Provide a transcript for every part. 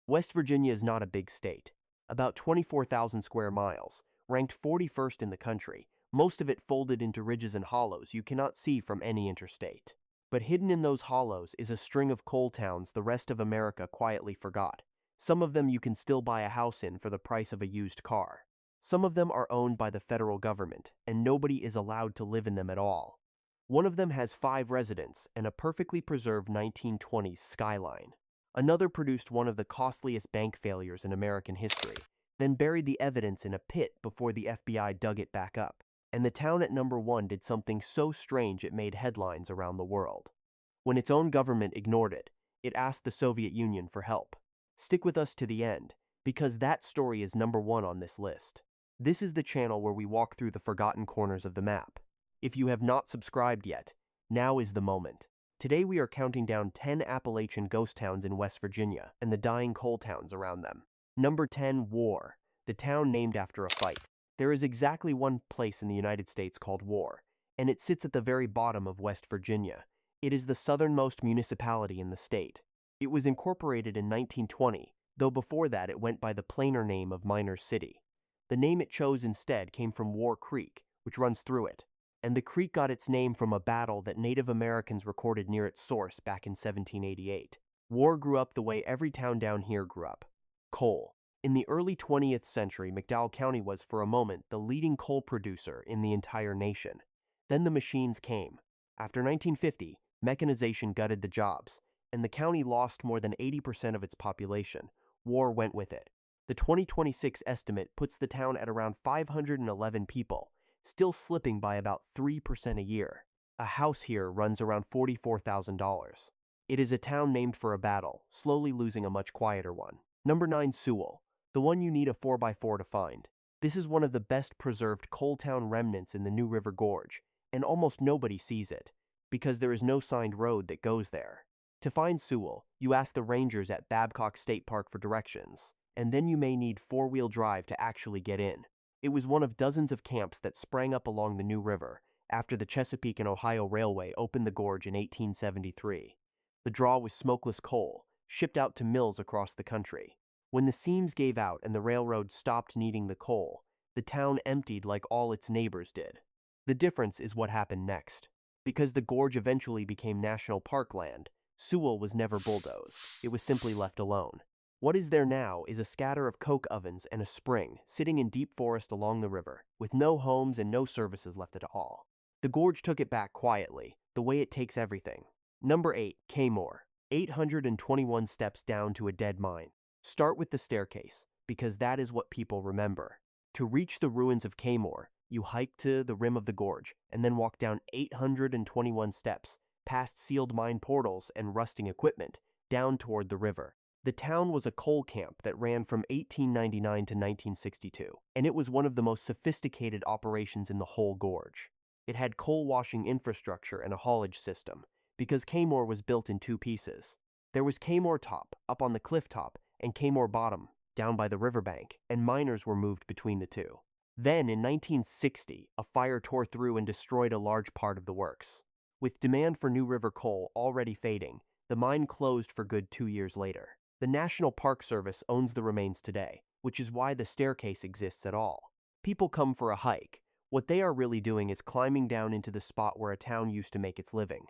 West Virginia is not a big state. About 24,000 square miles, ranked 41st in the country, most of it folded into ridges and hollows you cannot see from any interstate. But hidden in those hollows is a string of coal towns the rest of America quietly forgot. Some of them you can still buy a house in for the price of a used car. Some of them are owned by the federal government, and nobody is allowed to live in them at all. One of them has 5 residents and a perfectly preserved 1920s skyline. Another produced one of the costliest bank failures in American history, then buried the evidence in a pit before the FBI dug it back up. And the town at number 1 did something so strange it made headlines around the world. When its own government ignored it, it asked the Soviet Union for help. Stick with us to the end, because that story is number 1 on this list. This is the channel where we walk through the forgotten corners of the map. If you have not subscribed yet, now is the moment. Today we are counting down 10 Appalachian ghost towns in West Virginia and the dying coal towns around them. Number 10, War, the town named after a fight. There is exactly one place in the United States called War, and it sits at the very bottom of West Virginia. It is the southernmost municipality in the state. It was incorporated in 1920, though before that it went by the plainer name of Miners City. The name it chose instead came from War Creek, which runs through it, and the creek got its name from a battle that Native Americans recorded near its source back in 1788. War grew up the way every town down here grew up: coal. In the early 20th century, McDowell County was, for a moment, the leading coal producer in the entire nation. Then the machines came. After 1950, mechanization gutted the jobs, and the county lost more than 80% of its population. War went with it. The 2026 estimate puts the town at around 511 people, still slipping by about 3% a year. A house here runs around $44,000. It is a town named for a battle, slowly losing a much quieter one. Number 9, Sewell, the one you need a 4x4 to find. This is one of the best preserved coal town remnants in the New River Gorge, and almost nobody sees it, because there is no signed road that goes there. To find Sewell, you ask the rangers at Babcock State Park for directions, and then you may need 4-wheel drive to actually get in. It was one of dozens of camps that sprang up along the New River after the Chesapeake and Ohio Railway opened the gorge in 1873. The draw was smokeless coal, shipped out to mills across the country. When the seams gave out and the railroad stopped needing the coal, the town emptied like all its neighbors did. The difference is what happened next. Because the gorge eventually became national park land, Sewell was never bulldozed. It was simply left alone. What is there now is a scatter of coke ovens and a spring sitting in deep forest along the river, with no homes and no services left at all. The gorge took it back quietly, the way it takes everything. Number 8, Kmore, 821 steps down to a dead mine. Start with the staircase, because that is what people remember. To reach the ruins of Kmore, you hike to the rim of the gorge, and then walk down 821 steps, past sealed mine portals and rusting equipment, down toward the river. The town was a coal camp that ran from 1899 to 1962, and it was one of the most sophisticated operations in the whole gorge. It had coal washing infrastructure and a haulage system, because Kmore was built in 2 pieces. There was Kmore Top, up on the cliff top, and Kmore Bottom, down by the riverbank, and miners were moved between the two. Then, in 1960, a fire tore through and destroyed a large part of the works. With demand for New River coal already fading, the mine closed for good 2 years later. The National Park Service owns the remains today, which is why the staircase exists at all. People come for a hike. What they are really doing is climbing down into the spot where a town used to make its living.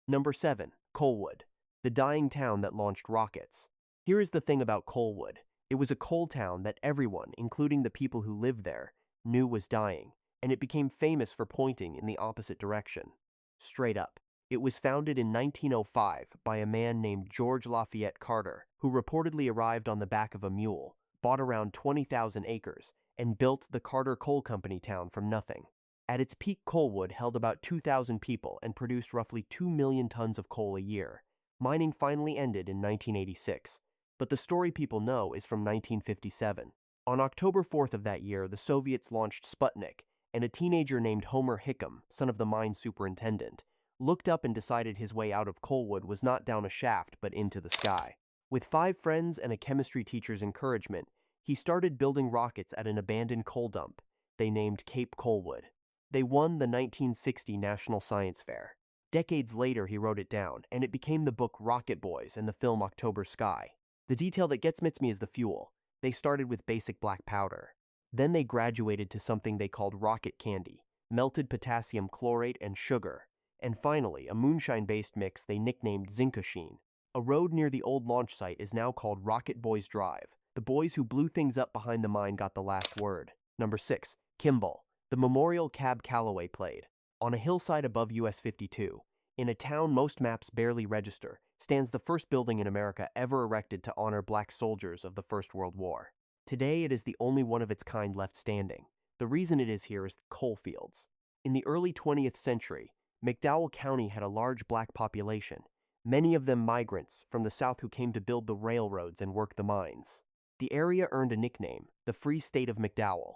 Number 7, Coalwood, the dying town that launched rockets. Here is the thing about Coalwood. It was a coal town that everyone, including the people who lived there, knew was dying, and it became famous for pointing in the opposite direction. Straight up. It was founded in 1905 by a man named George Lafayette Carter, who reportedly arrived on the back of a mule, bought around 20,000 acres, and built the Carter Coal Company town from nothing. At its peak, Coalwood held about 2,000 people and produced roughly 2 million tons of coal a year. Mining finally ended in 1986, but the story people know is from 1957. On October 4th of that year, the Soviets launched Sputnik, and a teenager named Homer Hickam, son of the mine superintendent, looked up and decided his way out of Coalwood was not down a shaft but into the sky. With 5 friends and a chemistry teacher's encouragement, he started building rockets at an abandoned coal dump they named Cape Coalwood. They won the 1960 National Science Fair. Decades later, he wrote it down, and it became the book Rocket Boys and the film October Sky. The detail that gets me is the fuel. They started with basic black powder. Then they graduated to something they called rocket candy, melted potassium chlorate and sugar, and finally a moonshine-based mix they nicknamed Zinkasheen. A road near the old launch site is now called Rocket Boys Drive. The boys who blew things up behind the mine got the last word. Number 6. Kimball. The memorial Cab Calloway played. On a hillside above US 52, in a town most maps barely register, stands the first building in America ever erected to honor black soldiers of the First World War. Today it is the only one of its kind left standing. The reason it is here is the coal fields. In the early 20th century, McDowell County had a large black population, many of them migrants from the South who came to build the railroads and work the mines. The area earned a nickname, the Free State of McDowell.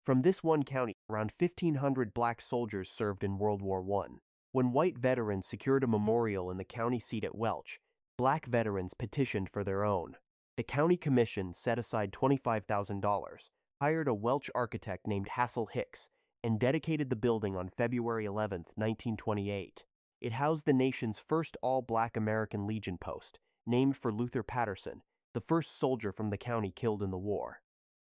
From this one county, around 1,500 black soldiers served in World War I. When white veterans secured a memorial in the county seat at Welch, black veterans petitioned for their own. The county commission set aside $25,000, hired a Welch architect named Hassel Hicks, and dedicated the building on February 11, 1928. It housed the nation's first all-black American Legion post, named for Luther Patterson, the first soldier from the county killed in the war.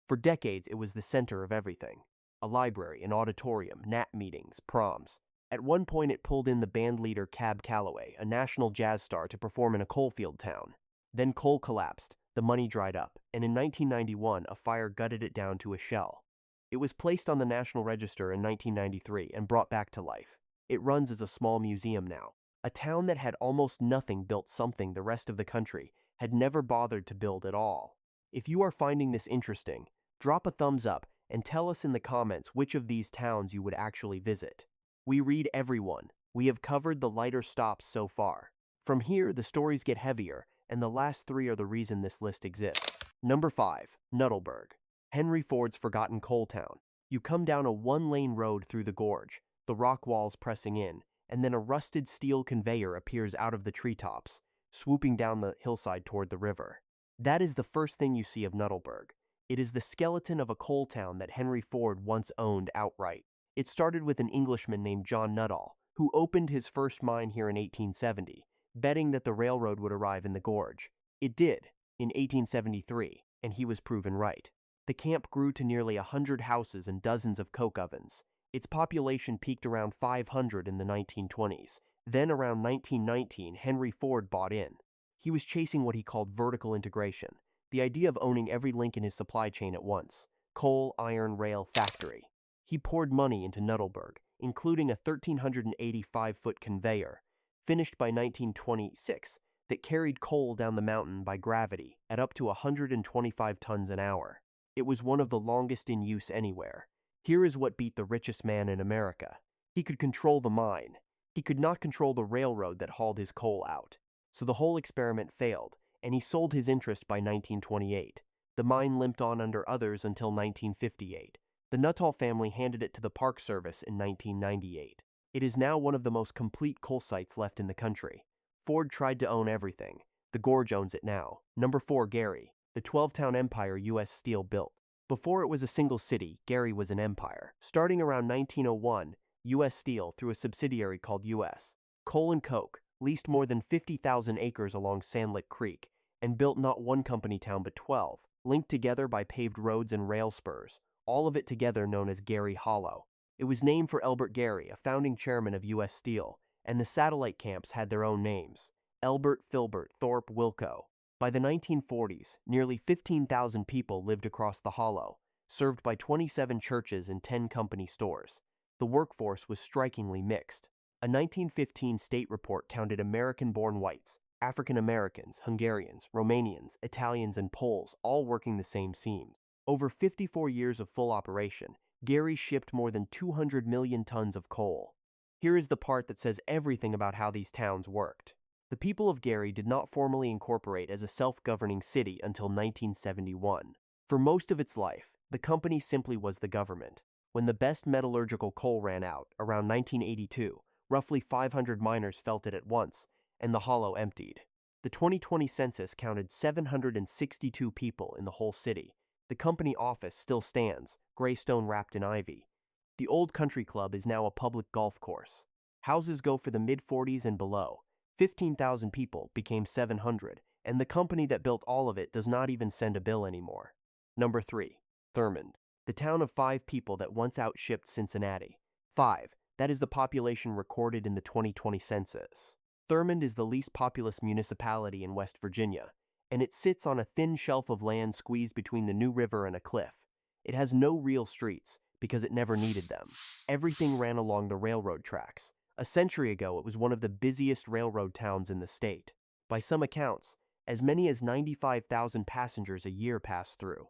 For decades, it was the center of everything. A library, an auditorium, NAT meetings, proms. At one point, it pulled in the band leader Cab Calloway, a national jazz star, to perform in a coalfield town. Then coal collapsed, the money dried up, and in 1991, a fire gutted it down to a shell. It was placed on the National Register in 1993 and brought back to life. It runs as a small museum now. A town that had almost nothing built something the rest of the country had never bothered to build at all. If you are finding this interesting, drop a thumbs up and tell us in the comments which of these towns you would actually visit. We read everyone. We have covered the lighter stops so far. From here, the stories get heavier, and the last 3 are the reason this list exists. Number 5. Nuttallburg. Henry Ford's forgotten coal town. You come down a one-lane road through the gorge, the rock walls pressing in, and then a rusted steel conveyor appears out of the treetops, swooping down the hillside toward the river. That is the first thing you see of Nuttallburg. It is the skeleton of a coal town that Henry Ford once owned outright. It started with an Englishman named John Nuttall, who opened his first mine here in 1870, betting that the railroad would arrive in the gorge. It did, in 1873, and he was proven right. The camp grew to nearly 100 houses and dozens of coke ovens. Its population peaked around 500 in the 1920s. Then around 1919, Henry Ford bought in. He was chasing what he called vertical integration, the idea of owning every link in his supply chain at once: coal, iron, rail, factory. He poured money into Nuttallburg, including a 1,385-foot conveyor, finished by 1926, that carried coal down the mountain by gravity at up to 125 tons an hour. It was one of the longest in use anywhere. Here is what beat the richest man in America. He could control the mine. He could not control the railroad that hauled his coal out. So the whole experiment failed, and he sold his interest by 1928. The mine limped on under others until 1958. The Nuttall family handed it to the Park Service in 1998. It is now one of the most complete coal sites left in the country. Ford tried to own everything. The gorge owns it now. Number 4. Gary. The 12-town empire U.S. Steel built. Before it was a single city, Gary was an empire. Starting around 1901, U.S. Steel, through a subsidiary called U.S. Coal and Coke, leased more than 50,000 acres along Sandlick Creek, and built not one company town but 12, linked together by paved roads and rail spurs, all of it together known as Gary Hollow. It was named for Elbert Gary, a founding chairman of U.S. Steel, and the satellite camps had their own names: Elbert, Filbert, Thorpe, Wilco. By the 1940s, nearly 15,000 people lived across the hollow, served by 27 churches and 10 company stores. The workforce was strikingly mixed. A 1915 state report counted American-born whites, African Americans, Hungarians, Romanians, Italians, and Poles all working the same seams. Over 54 years of full operation, Gary shipped more than 200 million tons of coal. Here is the part that says everything about how these towns worked. The people of Gary did not formally incorporate as a self-governing city until 1971. For most of its life, the company simply was the government. When the best metallurgical coal ran out, around 1982, roughly 500 miners felt it at once, and the hollow emptied. The 2020 census counted 762 people in the whole city. The company office still stands, gray stone wrapped in ivy. The old country club is now a public golf course. Houses go for the mid-40s and below. 15,000 people became 700, and the company that built all of it does not even send a bill anymore. Number 3. Thurmond, the town of 5 people that once outshipped Cincinnati. 5. That is the population recorded in the 2020 census. Thurmond is the least populous municipality in West Virginia, and it sits on a thin shelf of land squeezed between the New River and a cliff. It has no real streets because it never needed them. Everything ran along the railroad tracks. A century ago, it was one of the busiest railroad towns in the state. By some accounts, as many as 95,000 passengers a year passed through,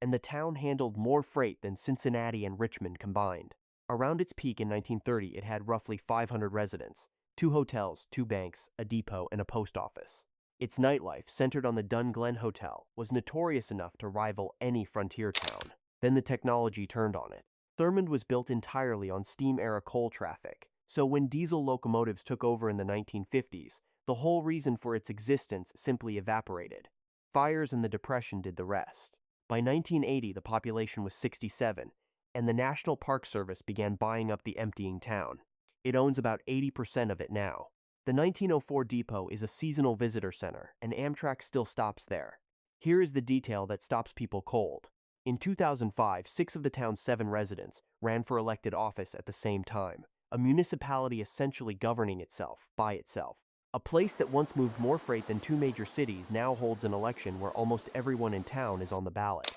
and the town handled more freight than Cincinnati and Richmond combined. Around its peak in 1930, it had roughly 500 residents, 2 hotels, 2 banks, a depot, and a post office. Its nightlife, centered on the Dun Glen Hotel, was notorious enough to rival any frontier town. Then the technology turned on it. Thurmond was built entirely on steam-era coal traffic, so when diesel locomotives took over in the 1950s, the whole reason for its existence simply evaporated. Fires and the Depression did the rest. By 1980, the population was 67, and the National Park Service began buying up the emptying town. It owns about 80% of it now. The 1904 depot is a seasonal visitor center, and Amtrak still stops there. Here is the detail that stops people cold. In 2005, 6 of the town's 7 residents ran for elected office at the same time, a municipality essentially governing itself by itself. A place that once moved more freight than 2 major cities now holds an election where almost everyone in town is on the ballot.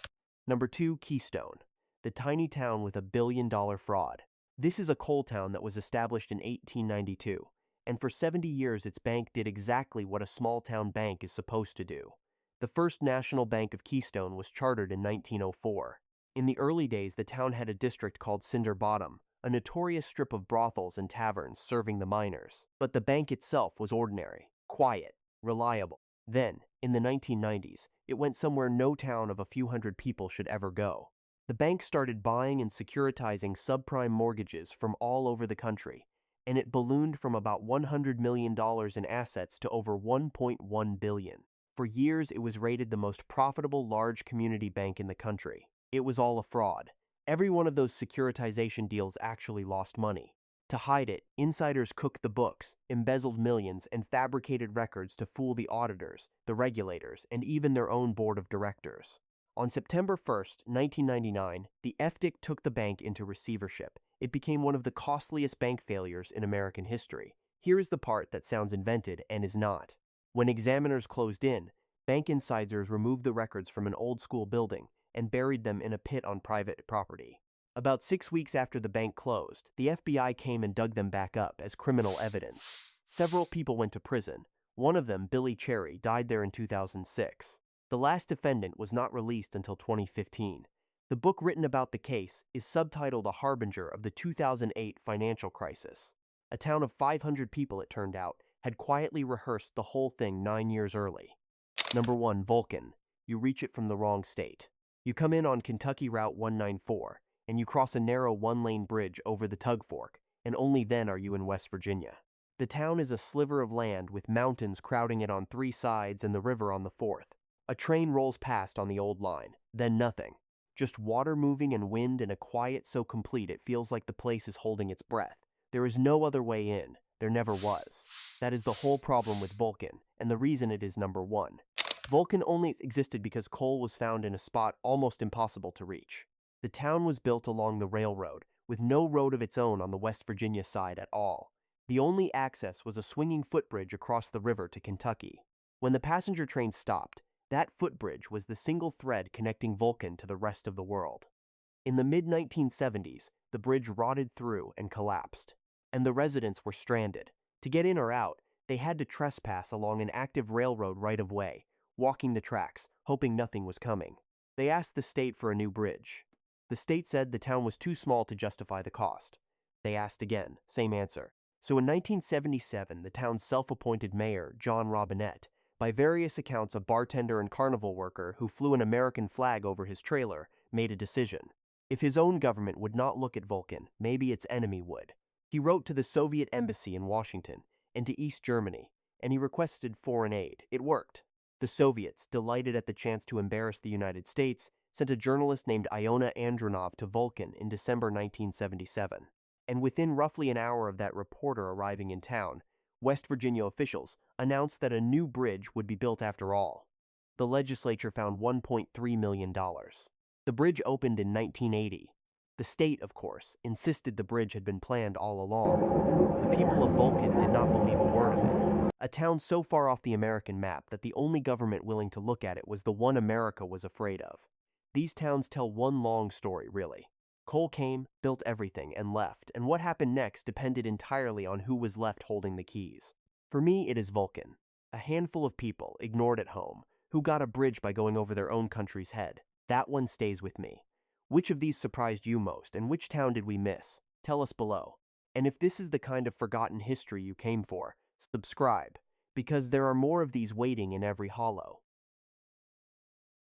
Number 2, Keystone, the tiny town with $1 billion fraud. This is a coal town that was established in 1892, and for 70 years its bank did exactly what a small-town bank is supposed to do. The First National Bank of Keystone was chartered in 1904. In the early days, the town had a district called Cinder Bottom, a notorious strip of brothels and taverns serving the miners. But the bank itself was ordinary, quiet, reliable. Then, in the 1990s, it went somewhere no town of a few hundred people should ever go. The bank started buying and securitizing subprime mortgages from all over the country, and it ballooned from about $100 million in assets to over $1.1 billion. For years, it was rated the most profitable large community bank in the country. It was all a fraud. Every one of those securitization deals actually lost money. To hide it, insiders cooked the books, embezzled millions, and fabricated records to fool the auditors, the regulators, and even their own board of directors. On September 1, 1999, the FDIC took the bank into receivership. It became one of the costliest bank failures in American history. Here is the part that sounds invented and is not. When examiners closed in, bank insiders removed the records from an old-school building and buried them in a pit on private property. About 6 weeks after the bank closed, the FBI came and dug them back up as criminal evidence. Several people went to prison. One of them, Billy Cherry, died there in 2006. The last defendant was not released until 2015. The book written about the case is subtitled A Harbinger of the 2008 Financial Crisis. A town of 500 people, it turned out, had quietly rehearsed the whole thing 9 years early. Number 1, Vulcan. You reach it from the wrong state. You come in on Kentucky Route 194, and you cross a narrow 1-lane bridge over the Tug Fork, and only then are you in West Virginia. The town is a sliver of land with mountains crowding it on 3 sides and the river on the 4th. A train rolls past on the old line, then nothing. Just water moving and wind and a quiet so complete it feels like the place is holding its breath. There is no other way in. There never was. That is the whole problem with Vulcan, and the reason it is number 1. Vulcan only existed because coal was found in a spot almost impossible to reach. The town was built along the railroad, with no road of its own on the West Virginia side at all. The only access was a swinging footbridge across the river to Kentucky. When the passenger train stopped, that footbridge was the single thread connecting Vulcan to the rest of the world. In the mid-1970s, the bridge rotted through and collapsed, and the residents were stranded. To get in or out, they had to trespass along an active railroad right-of-way, walking the tracks, hoping nothing was coming. They asked the state for a new bridge. The state said the town was too small to justify the cost. They asked again, same answer. So in 1977, the town's self-appointed mayor, John Robinette, by various accounts a bartender and carnival worker who flew an American flag over his trailer, made a decision. If his own government would not look at Vulcan, maybe its enemy would. He wrote to the Soviet embassy in Washington and to East Germany, and he requested foreign aid. It worked. The Soviets, delighted at the chance to embarrass the United States, sent a journalist named Iona Andronov to Vulcan in December 1977. And within roughly an hour of that reporter arriving in town, West Virginia officials announced that a new bridge would be built after all. The legislature found $1.3 million. The bridge opened in 1980. The state, of course, insisted the bridge had been planned all along. The people of Vulcan did not believe a word of it. A town so far off the American map that the only government willing to look at it was the one America was afraid of. These towns tell one long story, really. Cole came, built everything, and left, and what happened next depended entirely on who was left holding the keys. For me, it is Vulcan. A handful of people, ignored at home, who got a bridge by going over their own country's head. That one stays with me. Which of these surprised you most, and which town did we miss? Tell us below. And if this is the kind of forgotten history you came for, subscribe, because there are more of these waiting in every hollow.